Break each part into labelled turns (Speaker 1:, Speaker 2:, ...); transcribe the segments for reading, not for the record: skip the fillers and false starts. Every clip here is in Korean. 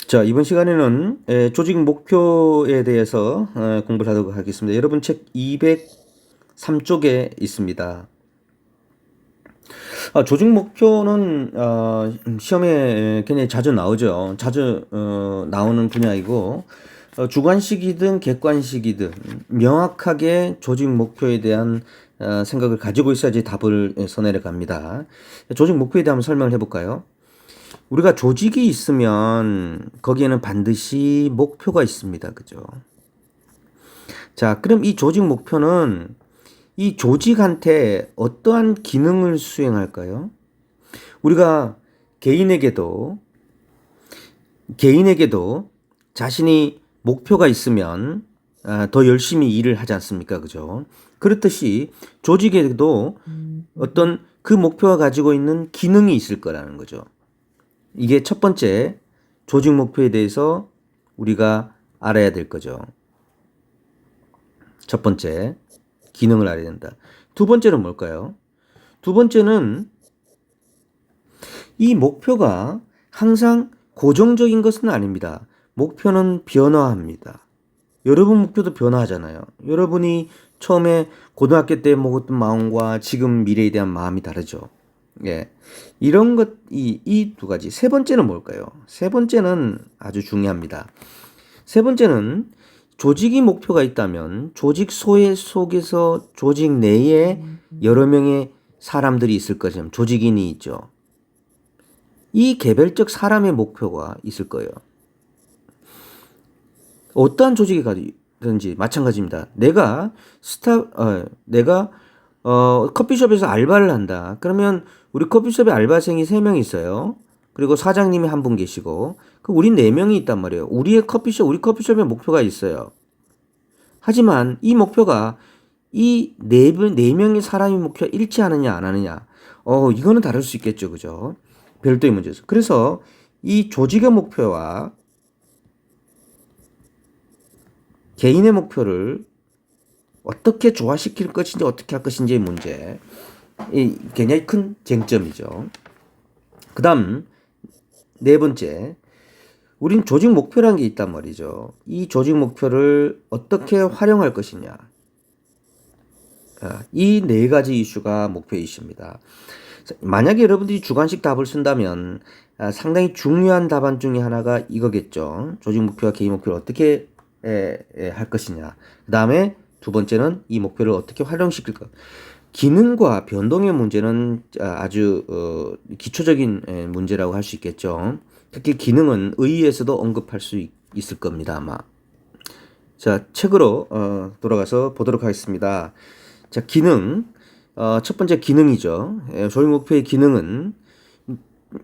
Speaker 1: 자, 이번 시간에는 조직 목표에 대해서 공부를 하도록 하겠습니다. 여러분 책 203쪽에 있습니다. 조직 목표는 시험에 굉장히 자주 나오죠. 자주 나오는 분야이고 주관식이든 객관식이든 명확하게 조직 목표에 대한 생각을 가지고 있어야지 답을 써내려 갑니다. 조직 목표에 대해 한번 설명을 해볼까요? 우리가 조직이 있으면 거기에는 반드시 목표가 있습니다. 그죠? 자, 그럼 이 조직 목표는 이 조직한테 어떠한 기능을 수행할까요? 우리가 개인에게도 자신이 목표가 있으면 더 열심히 일을 하지 않습니까? 그죠? 그렇듯이 조직에도 어떤 그 목표가 가지고 있는 기능이 있을 거라는 거죠. 이게 첫 번째 조직 목표에 대해서 우리가 알아야 될 거죠. 첫 번째 기능을 알아야 된다. 두 번째는 뭘까요? 두 번째는 이 목표가 항상 고정적인 것은 아닙니다. 목표는 변화합니다. 여러분 목표도 변화하잖아요. 여러분이 처음에 고등학교 때 먹었던 마음과 지금 미래에 대한 마음이 다르죠. 예. 이런 것, 이 두 가지. 세 번째는 뭘까요? 세 번째는 아주 중요합니다. 세 번째는 조직이 목표가 있다면 조직 소외 속에서 조직 내에 여러 명의 사람들이 있을 것이면 조직인이 있죠. 이 개별적 사람의 목표가 있을 거예요. 어떠한 조직이든지 마찬가지입니다. 내가 커피숍에서 알바를 한다. 그러면 우리 커피숍에 알바생이 3명 있어요. 그리고 사장님이 한 분 계시고, 우리 4명이 있단 말이에요. 우리 커피숍의 목표가 있어요. 하지만 이 목표가 이 4명의 사람의 목표와 일치하느냐, 안 하느냐. 이거는 다를 수 있겠죠. 그죠? 별도의 문제죠. 그래서 이 조직의 목표와 개인의 목표를 어떻게 조화시킬 것인지 어떻게 할 것인지의 문제. 이 굉장히 큰 쟁점이죠. 그 다음 네 번째, 우린 조직 목표라는 게 있단 말이죠. 이 조직 목표를 어떻게 활용할 것이냐. 이 네 가지 이슈가 목표 이슈입니다. 만약에 여러분들이 주관식 답을 쓴다면 상당히 중요한 답안 중에 하나가 이거겠죠. 조직 목표와 개인 목표를 어떻게 할 것이냐. 그 다음에 두 번째는 이 목표를 어떻게 활용시킬까. 기능과 변동의 문제는 아주 기초적인 문제라고 할 수 있겠죠. 특히 기능은 의의에서도 언급할 수 있을 겁니다, 아마. 자, 책으로 돌아가서 보도록 하겠습니다. 자, 기능. 첫 번째 기능이죠. 조직 목표의 기능은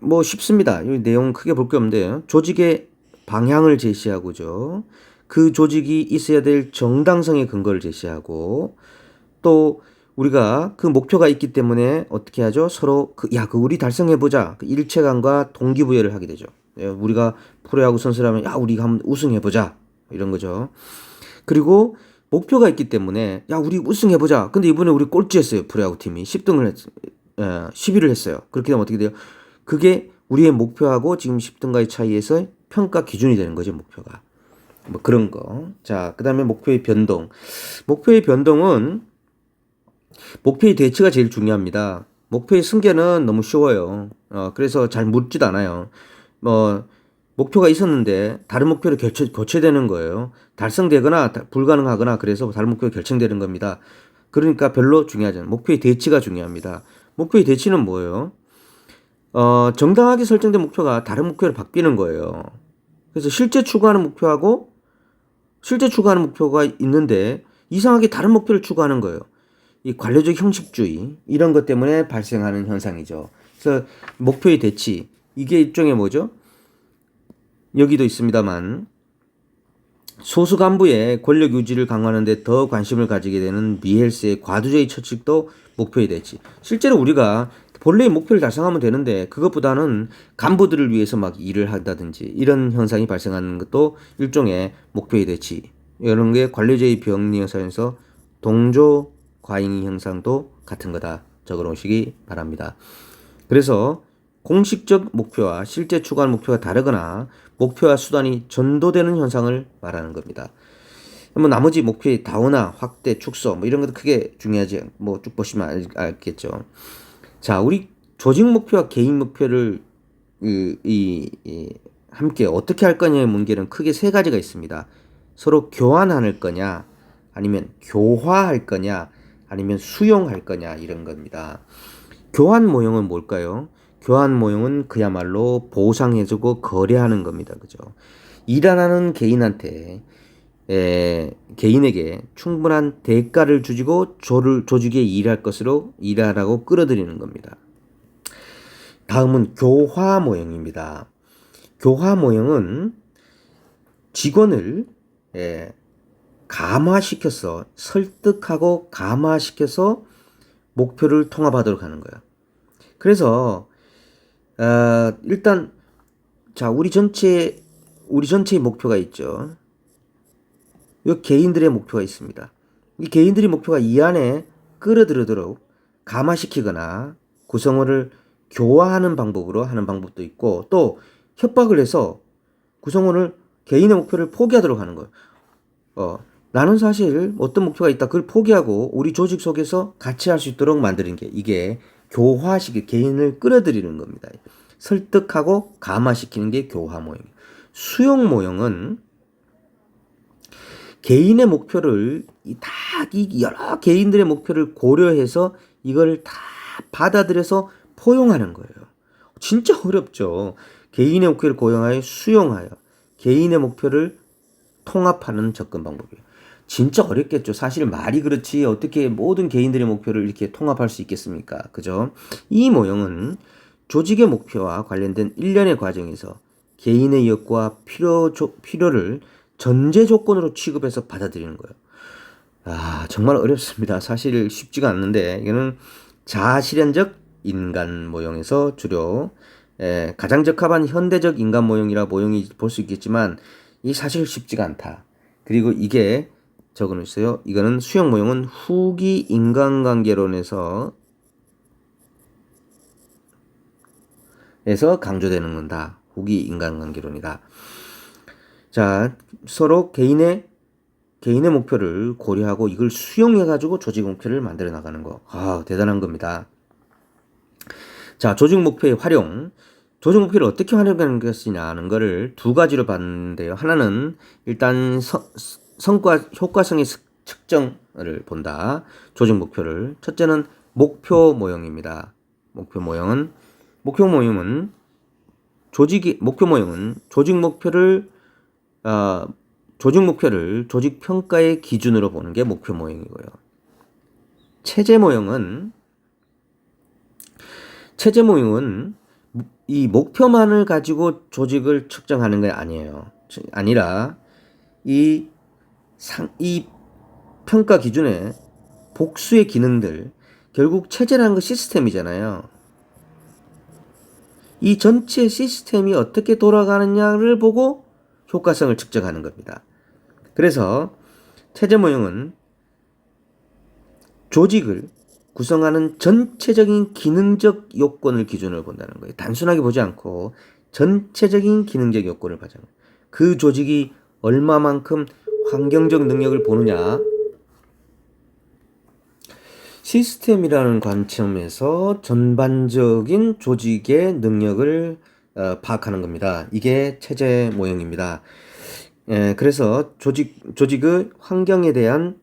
Speaker 1: 뭐 쉽습니다. 이 내용 크게 볼 게 없는데요. 조직의 방향을 제시하고죠. 그 조직이 있어야 될 정당성의 근거를 제시하고, 또 우리가 그 목표가 있기 때문에 어떻게 하죠? 서로 우리 달성해보자. 그 일체감과 동기부여를 하게 되죠. 우리가 프로야구 선수라면 우리가 한번 우승해보자. 이런 거죠. 그리고 목표가 있기 때문에 우리 우승해보자. 근데 이번에 우리 꼴찌했어요. 프로야구 팀이 10위를 했어요. 그렇게 되면 어떻게 돼요? 그게 우리의 목표하고 지금 10등과의 차이에서 평가 기준이 되는 거죠. 목표가. 뭐 그런 거. 자, 그 다음에 목표의 변동. 목표의 변동은 목표의 대치가 제일 중요합니다. 목표의 승계는 너무 쉬워요. 그래서 잘 묻지도 않아요. 목표가 있었는데 다른 목표를 고쳐야 되는 거예요. 달성되거나 불가능하거나 그래서 다른 목표가 결정되는 겁니다. 그러니까 별로 중요하지 않아요. 목표의 대치가 중요합니다. 목표의 대치는 뭐예요? 정당하게 설정된 목표가 다른 목표로 바뀌는 거예요. 그래서 실제 추구하는 목표가 있는데 이상하게 다른 목표를 추구하는 거예요. 이 관료적 형식주의 이런 것 때문에 발생하는 현상이죠. 그래서 목표의 대치 이게 일종의 뭐죠? 여기도 있습니다만 소수 간부의 권력 유지를 강화하는 데 더 관심을 가지게 되는 미헬스의 과두제의 처칙도 목표의 대치. 실제로 우리가 본래의 목표를 달성하면 되는데 그것보다는 간부들을 위해서 막 일을 한다든지 이런 현상이 발생하는 것도 일종의 목표의 대치. 이런 게 관료제의 병리현상에서 동조 과잉 현상도 같은 거다. 적어 놓으시기 바랍니다. 그래서 공식적 목표와 실제 추구하는 목표가 다르거나 목표와 수단이 전도되는 현상을 말하는 겁니다. 뭐 나머지 목표의 다원화, 확대, 축소 뭐 이런 것도 크게 중요하지 뭐 쭉 보시면 알겠죠. 자, 우리 조직 목표와 개인 목표를 함께 어떻게 할 거냐의 문제는 크게 세 가지가 있습니다. 서로 교환할 거냐, 아니면 교화할 거냐, 아니면 수용할 거냐 이런 겁니다. 교환 모형은 뭘까요? 교환 모형은 그야말로 보상해주고 거래하는 겁니다. 그죠? 일 안 하는 개인한테 개인에게 충분한 대가를 주고 조직에 일할 것으로 일하라고 끌어들이는 겁니다. 다음은 교화 모형입니다. 교화 모형은 직원을 감화시켜서 설득하고 감화시켜서 목표를 통합하도록 하는 거예요. 그래서 일단 자 우리 전체의 목표가 있죠. 이 개인들의 목표가 있습니다. 이 개인들의 목표가 이 안에 끌어들이도록 감화시키거나 구성원을 교화하는 방법으로 하는 방법도 있고, 또 협박을 해서 구성원을 개인의 목표를 포기하도록 하는 거예요. 나는 사실 어떤 목표가 있다. 그걸 포기하고 우리 조직 속에서 같이 할 수 있도록 만드는 게 이게 교화식 개인을 끌어들이는 겁니다. 설득하고 감화시키는 게 교화 모형이에요. 수용 모형은 개인의 목표를 이 여러 개인들의 목표를 고려해서 이걸 다 받아들여서 포용하는 거예요. 진짜 어렵죠. 개인의 목표를 고용하여 수용하여 개인의 목표를 통합하는 접근 방법이에요. 진짜 어렵겠죠. 사실 말이 그렇지 어떻게 모든 개인들의 목표를 이렇게 통합할 수 있겠습니까? 그죠? 이 모형은 조직의 목표와 관련된 일련의 과정에서 개인의 욕구와 필요를 전제 조건으로 취급해서 받아들이는 거예요. 정말 어렵습니다. 사실 쉽지가 않는데 이거는 자아실현적 인간 모형에서 주로 가장 적합한 현대적 인간 모형이라 모형이 볼 수 있겠지만 이 사실 쉽지가 않다. 그리고 이게 적어놓 있어요. 이거는 수용 모형은 후기 인간관계론에서 강조되는 건다. 후기 인간관계론이다. 자, 서로 개인의 목표를 고려하고 이걸 수용해가지고 조직 목표를 만들어 나가는 거. 대단한 겁니다. 자, 조직 목표의 활용. 조직 목표를 어떻게 활용하는 것이냐는 거를 두 가지로 봤는데요. 하나는 일단 성과, 효과성의 측정을 본다. 조직 목표를. 첫째는 목표 모형입니다. 목표 모형은 조직 목표를 조직 평가의 기준으로 보는 게 목표 모형이고요. 체제 모형은 이 목표만을 가지고 조직을 측정하는 게 아니라 이 평가 기준에 복수의 기능들, 결국 체제라는 거 시스템이잖아요. 이 전체 시스템이 어떻게 돌아가느냐를 보고 효과성을 측정하는 겁니다. 그래서 체제 모형은 조직을 구성하는 전체적인 기능적 요건을 기준으로 본다는 거예요. 단순하게 보지 않고 전체적인 기능적 요건을 보자는 거예요. 그 조직이 얼마만큼 환경적 능력을 보느냐. 시스템이라는 관점에서 전반적인 조직의 능력을 파악하는 겁니다. 이게 체제 모형입니다. 그래서 조직의 환경에 대한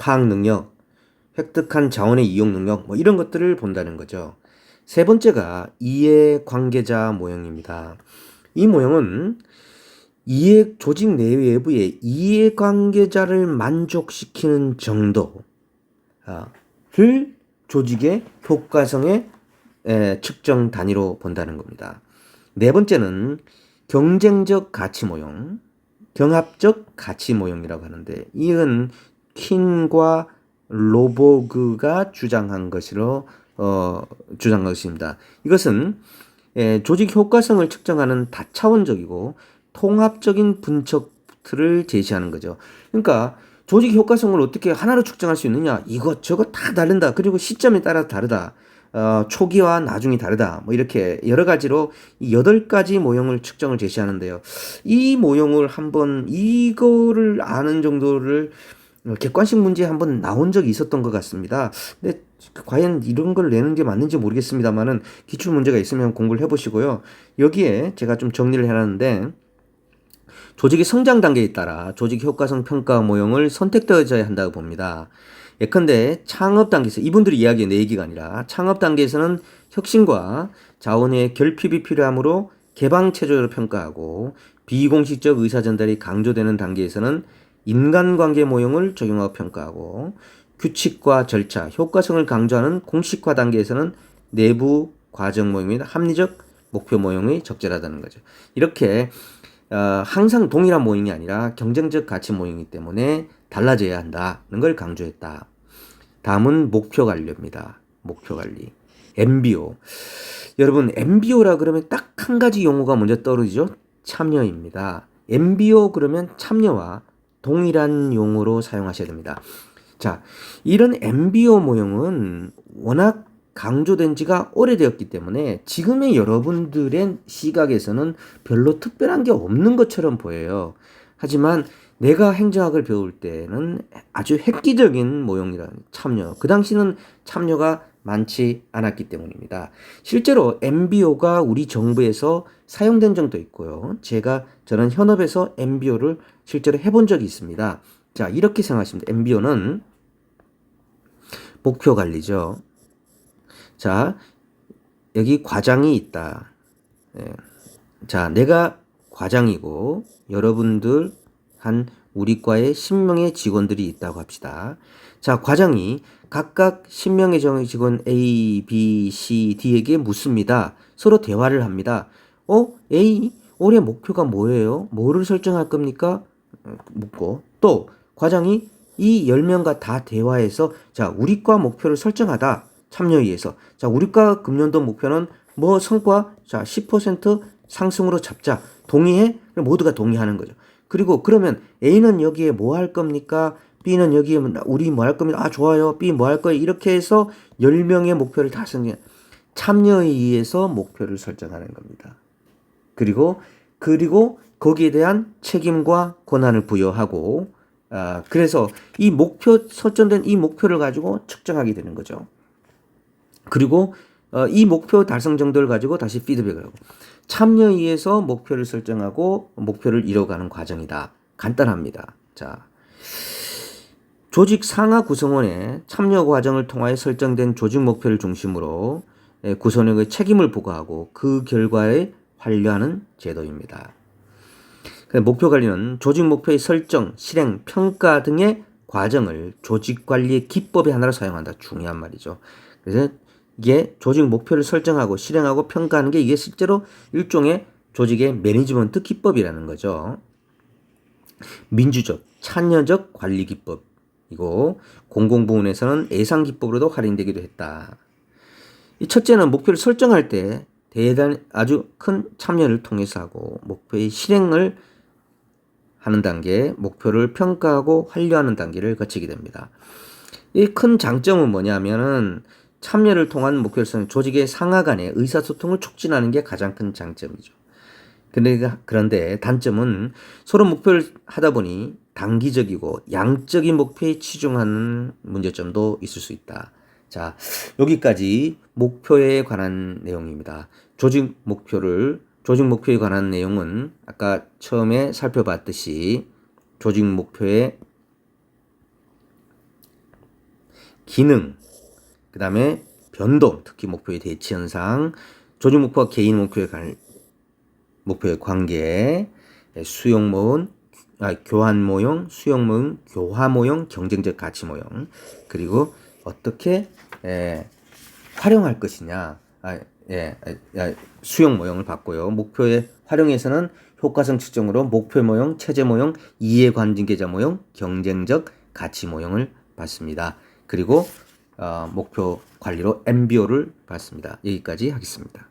Speaker 1: 파악 능력, 획득한 자원의 이용 능력, 뭐 이런 것들을 본다는 거죠. 세 번째가 이해관계자 모형입니다. 이 모형은 조직 내외부의 이해관계자를 만족시키는 정도를 조직의 효과성의 측정 단위로 본다는 겁니다. 네 번째는 경쟁적 가치 모형, 경합적 가치 모형이라고 하는데 이건 킨과 로버그가 주장한 것입니다. 이것은 조직 효과성을 측정하는 다차원적이고 통합적인 분석 틀을 제시하는 거죠. 그러니까 조직 효과성을 어떻게 하나로 측정할 수 있느냐? 이것저것 다 다른다. 그리고 시점에 따라 다르다. 초기와 나중이 다르다. 뭐 이렇게 여러 가지로 이 8가지 모형을 측정을 제시하는데요. 이 모형을 한번 이거를 아는 정도를 객관식 문제에 한번 나온 적이 있었던 것 같습니다. 근데 과연 이런 걸 내는 게 맞는지 모르겠습니다만은 기출 문제가 있으면 공부를 해보시고요. 여기에 제가 좀 정리를 해놨는데 조직의 성장 단계에 따라 조직 효과성 평가 모형을 선택되어야 한다고 봅니다. 예컨대 창업 단계에서 이분들이 이야기한 내 얘기가 아니라 창업 단계에서는 혁신과 자원의 결핍이 필요하므로 개방체제로 평가하고 비공식적 의사전달이 강조되는 단계에서는 인간관계 모형을 적용하고 평가하고 규칙과 절차, 효과성을 강조하는 공식화 단계에서는 내부 과정 모형 및 합리적 목표 모형이 적절하다는 거죠. 이렇게 항상 동일한 모형이 아니라 경쟁적 가치 모형이기 때문에 달라져야 한다는 걸 강조했다. 다음은 목표 관리입니다. 목표 관리. MBO. 여러분, MBO라 그러면 딱 한 가지 용어가 먼저 떠오르죠? 참여입니다. MBO 그러면 참여와 동일한 용어로 사용하셔야 됩니다. 자, 이런 MBO 모형은 워낙 강조된 지가 오래되었기 때문에 지금의 여러분들의 시각에서는 별로 특별한 게 없는 것처럼 보여요. 하지만 내가 행정학을 배울 때는 아주 획기적인 모형이라는 참여. 그 당시는 참여가 많지 않았기 때문입니다. 실제로 MBO가 우리 정부에서 사용된 적도 있고요. 저는 현업에서 MBO를 실제로 해본 적이 있습니다. 자, 이렇게 생각하시면 돼요. MBO는 목표 관리죠. 자, 여기 과장이 있다. 예. 자, 내가 과장이고 여러분들 우리 과에 10명의 직원들이 있다고 합시다. 자, 과장이 각각 10명의 직원 A, B, C, D에게 묻습니다. 서로 대화를 합니다. A, 올해 목표가 뭐예요? 뭐를 설정할 겁니까? 묻고 또 과장이 이 10명과 다 대화해서 자, 우리 과 목표를 설정하다. 참여위에서 자, 우리 과 금년도 목표는 뭐 성과 자, 10% 상승으로 잡자. 동의해? 모두가 동의하는 거죠. 그리고 그러면 A는 여기에 뭐 할 겁니까? B는 여기에 우리 뭐 할 겁니다. 아, 좋아요. B 뭐 할 거예요? 이렇게 해서 10명의 목표를 달성. 참여위에서 목표를 설정하는 겁니다. 그리고 거기에 대한 책임과 권한을 부여하고 그래서 이 목표 설정된 이 목표를 가지고 측정하게 되는 거죠. 그리고 이 목표 달성 정도를 가지고 다시 피드백을 하고 참여위에서 목표를 설정하고 목표를 이뤄가는 과정이다. 간단합니다. 자, 조직 상하 구성원의 참여 과정을 통하여 설정된 조직 목표를 중심으로 구성원의 책임을 부과하고 그 결과에 관리하는 제도입니다. 목표 관리는 조직 목표의 설정, 실행, 평가 등의 과정을 조직 관리의 기법의 하나로 사용한다. 중요한 말이죠. 그래서 이게 조직 목표를 설정하고 실행하고 평가하는 게 이게 실제로 일종의 조직의 매니지먼트 기법이라는 거죠. 민주적, 참여적 관리 기법이고 공공부문에서는 예상 기법으로도 활용되기도 했다. 이 첫째는 목표를 설정할 때 아주 큰 참여를 통해서 하고 목표의 실행을 하는 단계, 목표를 평가하고 완료하는 단계를 거치게 됩니다. 이 큰 장점은 뭐냐면은 참여를 통한 목표를 설정, 조직의 상하 간의 의사소통을 촉진하는 게 가장 큰 장점이죠. 그런데 단점은 서로 목표를 하다 보니 단기적이고 양적인 목표에 치중하는 문제점도 있을 수 있다. 자, 여기까지 목표에 관한 내용입니다. 조직 목표에 관한 내용은 아까 처음에 살펴봤듯이 조직 목표의 기능, 그 다음에 변동, 특히 목표의 대치 현상, 조직 목표와 개인 목표의 관계, 수용 모형, 교환 모형, 수용 모형, 교화 모형, 경쟁적 가치 모형, 그리고 어떻게 활용할 것이냐, 수용 모형을 봤고요. 목표의 활용에서는 효과성 측정으로 목표 모형, 체제 모형, 이해관계자 모형, 경쟁적 가치 모형을 봤습니다. 그리고 목표 관리로 MBO를 봤습니다. 여기까지 하겠습니다.